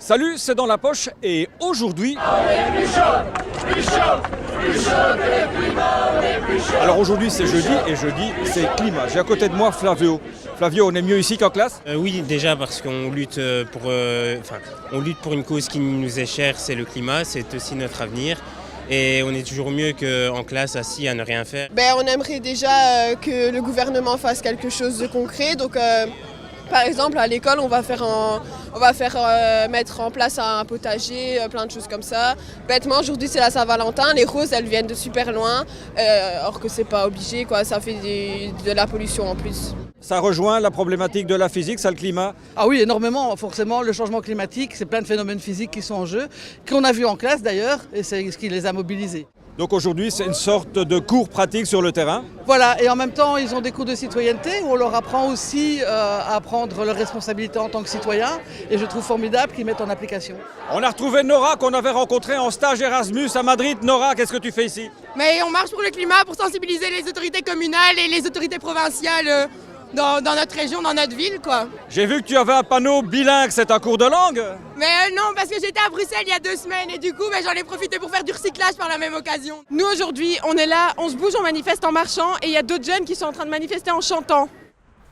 Salut, c'est dans la poche et aujourd'hui... Alors aujourd'hui c'est jeudi et jeudi c'est climat. J'ai à côté de moi Flavio. Flavio, on est mieux ici qu'en classe ? Oui, déjà parce qu'on lutte on lutte pour une cause qui nous est chère, c'est le climat, c'est aussi notre avenir. Et on est toujours mieux qu'en classe assis à ne rien faire. On aimerait déjà que le gouvernement fasse quelque chose de concret. Donc, par exemple, à l'école, on va faire mettre en place un potager, plein de choses comme ça. Bêtement, aujourd'hui, c'est la Saint-Valentin. Les roses, elles viennent de super loin, or que c'est pas obligé, quoi. Ça fait de la pollution en plus. Ça rejoint la problématique de la physique, ça le climat ? Ah oui, énormément. Forcément, le changement climatique, c'est plein de phénomènes physiques qui sont en jeu, qu'on a vu en classe d'ailleurs, et c'est ce qui les a mobilisés. Donc aujourd'hui, c'est une sorte de cours pratique sur le terrain. Voilà, et en même temps, ils ont des cours de citoyenneté où on leur apprend aussi à prendre leurs responsabilités en tant que citoyens. Et je trouve formidable qu'ils mettent en application. On a retrouvé Nora qu'on avait rencontrée en stage Erasmus à Madrid. Nora, qu'est-ce que tu fais ici ? Mais on marche pour le climat pour sensibiliser les autorités communales et les autorités provinciales dans notre région, dans notre ville, quoi. J'ai vu que tu avais un panneau bilingue, c'est un cours de langue ? Mais non, parce que j'étais à Bruxelles il y a 2 semaines et du coup j'en ai profité pour faire du recyclage par la même occasion. Nous aujourd'hui, on est là, on se bouge, on manifeste en marchant et il y a d'autres jeunes qui sont en train de manifester en chantant.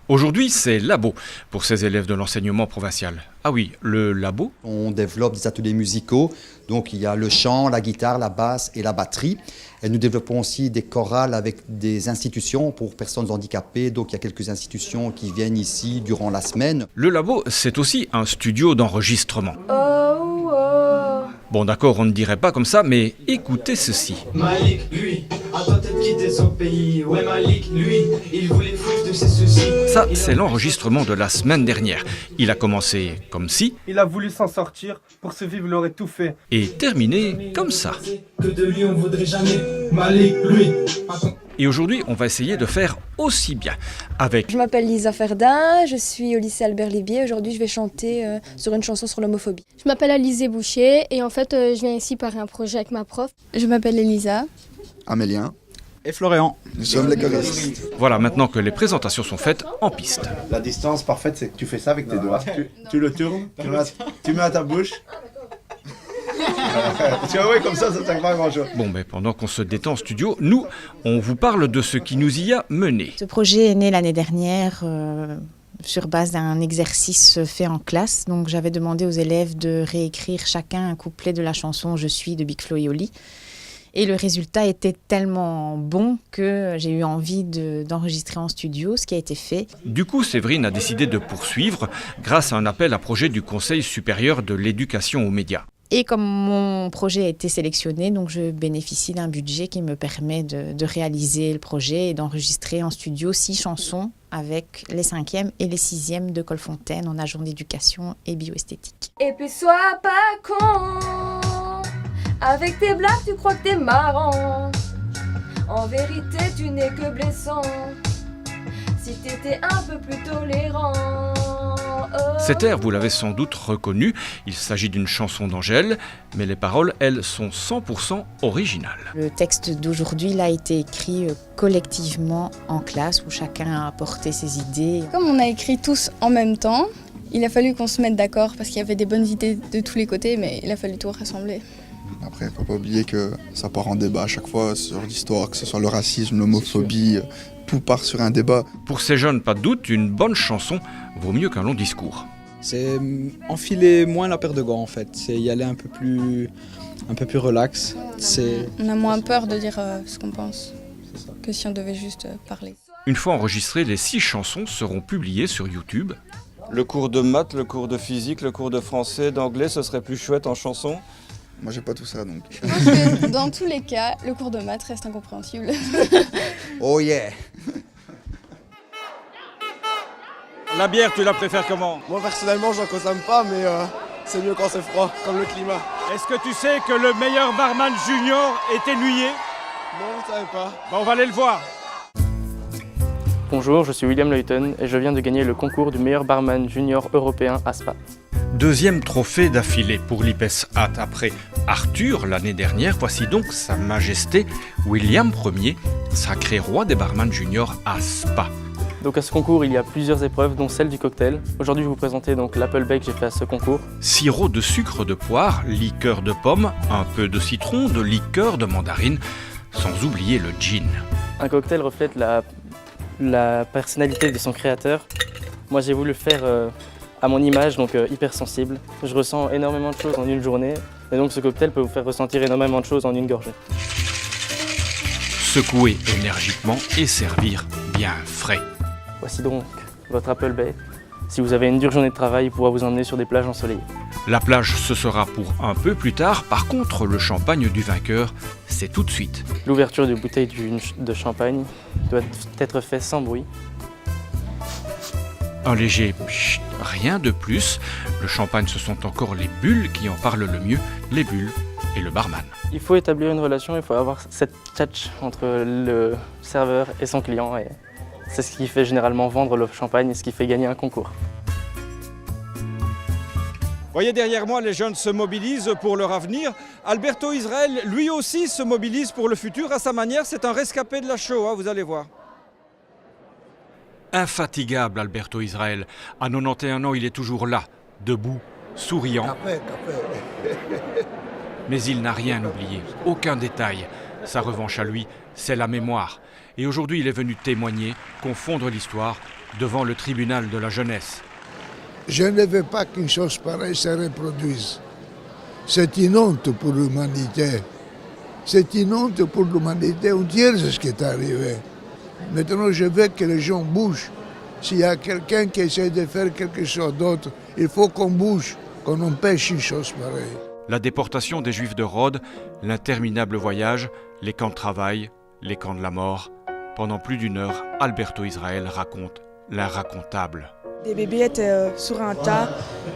Aujourd'hui, c'est Labo pour ces élèves de l'enseignement provincial. Ah oui, le Labo. On développe des ateliers musicaux, donc il y a le chant, la guitare, la basse et la batterie. Et nous développons aussi des chorales avec des institutions pour personnes handicapées, donc il y a quelques institutions qui viennent ici durant la semaine. Le Labo, c'est aussi un studio d'enregistrement. Bon d'accord, on ne dirait pas comme ça, mais écoutez ceci. Malik, lui, a peut-être quitté son pays. Ouais, Malik, lui, il voulait foutre de ses soucis. Ça, c'est l'enregistrement de la semaine dernière. Il a commencé comme ci. Il a voulu s'en sortir, pour se vivre, il aurait tout fait. Et terminé comme ça. Que de lui on voudrait jamais. Malik, lui. Et aujourd'hui, on va essayer de faire aussi bien avec... Je m'appelle Lisa Ferdin, je suis au lycée Albert Libier. Aujourd'hui, je vais chanter sur une chanson sur l'homophobie. Je m'appelle Alizé Boucher et en fait, je viens ici par un projet avec ma prof. Je m'appelle Elisa. Amélien. Et Florian. Nous sommes les choristes. Voilà, maintenant que les présentations sont faites, en piste. La distance parfaite, c'est que tu fais ça avec tes doigts. Tu le tournes, tu mets à ta bouche. Tu vois, ouais, comme ça sert pas à grand chose. Bon, mais pendant qu'on se détend en studio, nous, on vous parle de ce qui nous y a mené. Ce projet est né l'année dernière sur base d'un exercice fait en classe. Donc j'avais demandé aux élèves de réécrire chacun un couplet de la chanson « Je suis » de Big Flo et Oli. Et le résultat était tellement bon que j'ai eu envie d'enregistrer en studio, ce qui a été fait. Du coup, Séverine a décidé de poursuivre grâce à un appel à projet du Conseil supérieur de l'éducation aux médias. Et comme mon projet a été sélectionné, donc je bénéficie d'un budget qui me permet de réaliser le projet et d'enregistrer en studio 6 chansons avec les 5e et les 6e de Colfontaine en agent d'éducation et bioesthétique. Et puis sois pas con, avec tes blagues tu crois que t'es marrant. En vérité tu n'es que blessant, si t'étais un peu plus tolérant. Cet air, vous l'avez sans doute reconnu, il s'agit d'une chanson d'Angèle, mais les paroles, elles, sont 100% originales. Le texte d'aujourd'hui il a été écrit collectivement en classe, où chacun a apporté ses idées. Comme on a écrit tous en même temps, il a fallu qu'on se mette d'accord, parce qu'il y avait des bonnes idées de tous les côtés, mais il a fallu tout rassembler. Après, il ne faut pas oublier que ça part en débat à chaque fois sur l'histoire, que ce soit le racisme, l'homophobie, tout part sur un débat. Pour ces jeunes, pas de doute, une bonne chanson vaut mieux qu'un long discours. C'est enfiler moins la paire de gants en fait, c'est y aller un peu plus relax. On a moins peur de dire ce qu'on pense que si on devait juste parler. Une fois enregistrées, les 6 chansons seront publiées sur YouTube. Le cours de maths, le cours de physique, le cours de français, d'anglais, ce serait plus chouette en chanson ? Moi j'ai pas tout ça donc. Je pense que dans tous les cas, le cours de maths reste incompréhensible. Oh yeah. La bière, tu la préfères comment ? Moi personnellement, j'en consomme pas, mais c'est mieux quand c'est froid, comme le climat. Est-ce que tu sais que le meilleur barman junior est énuillé ? Non, je savais pas. On va aller le voir. Bonjour, je suis William Leyton et je viens de gagner le concours du meilleur barman junior européen à Spa. 2e trophée d'affilée pour l'IPES Hat. Après Arthur l'année dernière, voici donc Sa Majesté William Ier, sacré roi des barman juniors à Spa. Donc à ce concours, il y a plusieurs épreuves, dont celle du cocktail. Aujourd'hui, je vais vous présenter donc l'Apple que j'ai fait à ce concours. Sirop de sucre de poire, liqueur de pomme, un peu de citron, de liqueur de mandarine, sans oublier le gin. Un cocktail reflète la personnalité de son créateur. Moi, j'ai voulu le faire à mon image, donc hypersensible. Je ressens énormément de choses en une journée, et donc ce cocktail peut vous faire ressentir énormément de choses en une gorgée. Secouer énergiquement et servir bien frais. Voici donc votre Apple Bay. Si vous avez une dure journée de travail, il pourra vous emmener sur des plages ensoleillées. La plage, ce sera pour un peu plus tard. Par contre, le champagne du vainqueur, c'est tout de suite. L'ouverture de bouteille de champagne doit être faite sans bruit. Un léger pchit, rien de plus. Le champagne, ce sont encore les bulles qui en parlent le mieux, les bulles et le barman. Il faut établir une relation, il faut avoir cette touch entre le serveur et son client. Et c'est ce qui fait généralement vendre le champagne et ce qui fait gagner un concours. Voyez derrière moi, les jeunes se mobilisent pour leur avenir. Alberto Israel, lui aussi, se mobilise pour le futur à sa manière. C'est un rescapé de la show, hein, vous allez voir. Infatigable, Alberto Israel. À 91 ans, il est toujours là, debout, souriant. Café. Mais il n'a rien oublié, aucun détail. Sa revanche à lui, c'est la mémoire. Et aujourd'hui, il est venu témoigner, confondre l'histoire devant le tribunal de la jeunesse. Je ne veux pas qu'une chose pareille se reproduise. C'est une honte pour l'humanité. C'est une honte pour l'humanité entière, c'est ce qui est arrivé. Maintenant, je veux que les gens bougent. S'il y a quelqu'un qui essaie de faire quelque chose d'autre, il faut qu'on bouge, qu'on empêche une chose pareille. La déportation des Juifs de Rhodes, l'interminable voyage, les camps de travail, les camps de la mort. Pendant plus d'1 heure, Alberto Israel raconte l'inracontable. Des bébés étaient sur un tas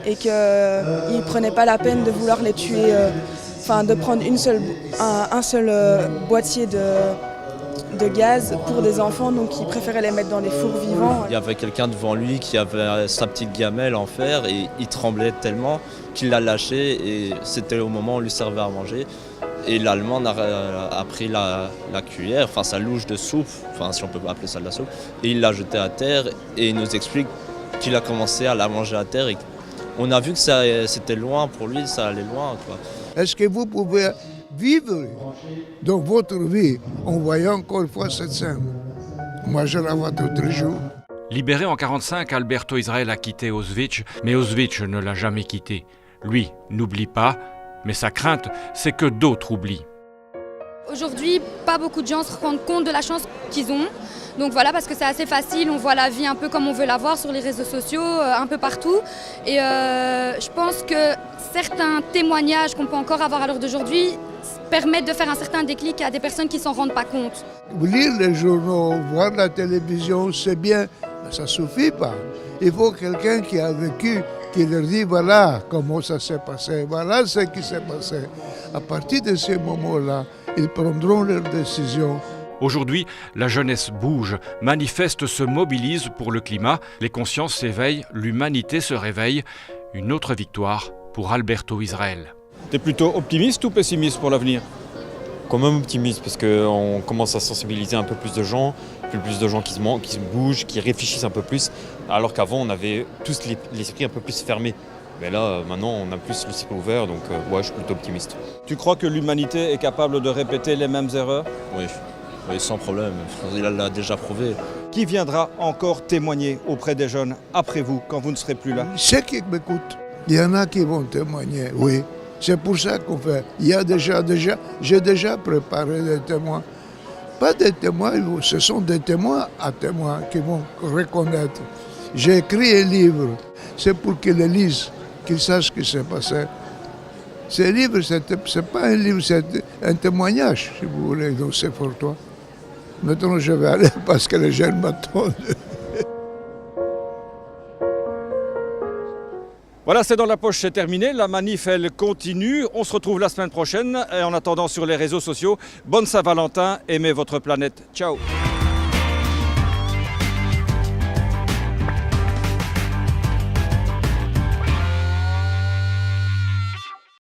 et qu'ils ne prenaient pas la peine de vouloir les tuer, de prendre un seul boîtier de gaz pour des enfants, donc ils préféraient les mettre dans des fours vivants. Il y avait quelqu'un devant lui qui avait sa petite gamelle en fer et il tremblait tellement qu'il l'a lâché et c'était au moment où on lui servait à manger. Et l'Allemand a pris la cuillère, sa louche de soupe, si on peut appeler ça de la soupe, et il l'a jetée à terre et il nous explique qu'il a commencé à la manger à terre. Et on a vu que c'était loin pour lui, ça allait loin, quoi. Est-ce que vous pouvez vivre dans votre vie en voyant encore une fois cette scène? Moi, je la vois tous les jours. Libéré en 1945, Alberto Israel a quitté Auschwitz, mais Auschwitz ne l'a jamais quitté. Lui n'oublie pas, mais sa crainte, c'est que d'autres oublient. Aujourd'hui, pas beaucoup de gens se rendent compte de la chance qu'ils ont. Donc voilà, parce que c'est assez facile, on voit la vie un peu comme on veut la voir sur les réseaux sociaux, un peu partout. Et je pense que certains témoignages qu'on peut encore avoir à l'heure d'aujourd'hui permettent de faire un certain déclic à des personnes qui ne s'en rendent pas compte. Lire les journaux, voir la télévision, c'est bien, mais ça ne suffit pas. Il faut quelqu'un qui a vécu, qui leur dit voilà comment ça s'est passé, voilà ce qui s'est passé. À partir de ces moments-là, ils prendront leurs décisions. Aujourd'hui, la jeunesse bouge, manifeste, se mobilise pour le climat. Les consciences s'éveillent, l'humanité se réveille. Une autre victoire pour Alberto Israel. T'es plutôt optimiste ou pessimiste pour l'avenir? Quand même optimiste, parce qu'on commence à sensibiliser un peu plus de gens qui se bougent, qui réfléchissent un peu plus, alors qu'avant on avait tous l'esprit un peu plus fermé. Mais là, maintenant, on a plus l'esprit ouvert, donc ouais, je suis plutôt optimiste. Tu crois que l'humanité est capable de répéter les mêmes erreurs? Oui, sans problème. Il l'a déjà prouvé. Qui viendra encore témoigner auprès des jeunes après vous, quand vous ne serez plus là? Ceux qui m'écoutent, il y en a qui vont témoigner, oui. C'est pour ça qu'on fait. Il y a j'ai déjà préparé des témoins. Pas des témoins, ce sont des témoins à témoins qui vont reconnaître. J'ai écrit un livre, c'est pour qu'ils le lisent, qu'ils sachent ce qui s'est passé. Ce livre, c'est pas un livre, c'est un témoignage, si vous voulez, donc c'est pour toi. Maintenant, je vais aller parce que les jeunes m'attendent. Voilà, c'est dans la poche, c'est terminé. La manif, elle continue. On se retrouve la semaine prochaine. Et en attendant, sur les réseaux sociaux, bonne Saint-Valentin, aimez votre planète. Ciao.